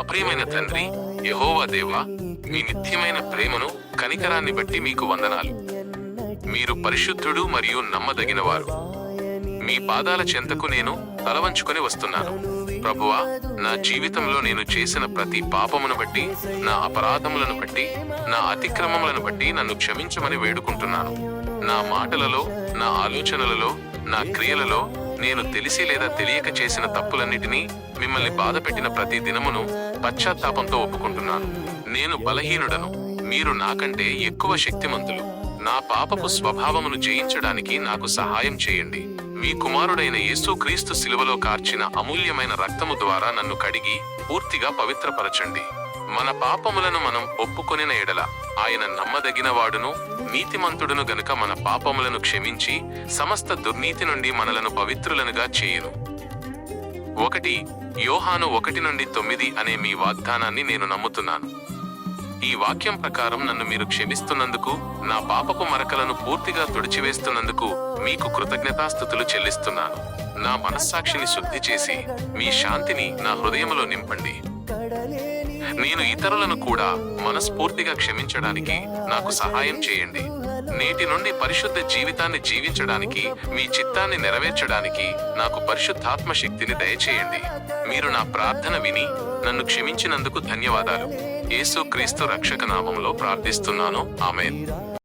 అప్రియమైన తండ్రి యెహోవా దేవా, మీ నిత్యమైన ప్రేమను, కనికరాన్ని బట్టి మీకు వందనాలు. మీరు పరిశుద్ధుడు మరియు నమ్మదగినవారు. మీ పాదాల చెంతకు నేను తలవంచుకొని వస్తున్నాను. ప్రభువా, నా జీవితంలో నేను చేసిన ప్రతి పాపమును బట్టి, నా అపరాధములను బట్టి, నా అతిక్రమములను బట్టి నన్ను క్షమించమని వేడుకుంటున్నాను. నా మాటలలో, నా ఆలోచనలలో, నా క్రియలలో నేను తెలిసి లేదా తెలియక చేసిన తప్పులన్నిటినీ, మిమ్మల్ని బాధపెట్టిన ప్రతి దినమును పశ్చాత్తాపంతో ఒప్పుకుంటున్నాను. నేను బలహీనుడను, మీరు నాకంటే ఎక్కువ శక్తిమంతులు. నా పాపపు స్వభావమును జయించడానికి నాకు సహాయం చేయండి. మీ కుమారుడైన యేసుక్రీస్తు శిలువలో కార్చిన అమూల్యమైన రక్తము ద్వారా నన్ను కడిగి పూర్తిగా పవిత్రపరచండి. మన పాపములను మనం ఒప్పుకొనిన ఎడల ఆయన నమ్మదగినవాడును నీతిమంతుడును గనుక మన పాపములను క్షమించి సమస్త దుర్నీతి నుండి మనలను పవిత్రులనుగా చేయును. 1 యోహాను 1:9 అనే మీ వాగ్దానాన్ని నేను నమ్ముతున్నాను. ఈ వాక్యం ప్రకారం నన్ను మీరు క్షమిస్తున్నందుకు, నా పాపపు మరకలను పూర్తిగా తుడిచివేస్తున్నందుకు మీకు కృతజ్ఞతాస్తుతులు చెల్లిస్తున్నాను. నా మనస్సాక్షిని శుద్ధి చేసి మీ శాంతిని నా హృదయములో నింపండి. నేను ఇతరులను కూడా మనస్ఫూర్తిగా క్షమించడానికి నాకు సహాయం చేయండి. నేటి నుండి పరిశుద్ధ జీవితాన్ని జీవించడానికి, మీ చిత్తాన్ని నెరవేర్చడానికి నాకు పరిశుద్ధాత్మ శక్తిని దయచేయండి. మీరు నా ప్రార్థన విని నన్ను క్షమించినందుకు ధన్యవాదాలు. యేసుక్రీస్తు రక్షక నామములో ప్రార్థిస్తున్నాను. ఆమేన్.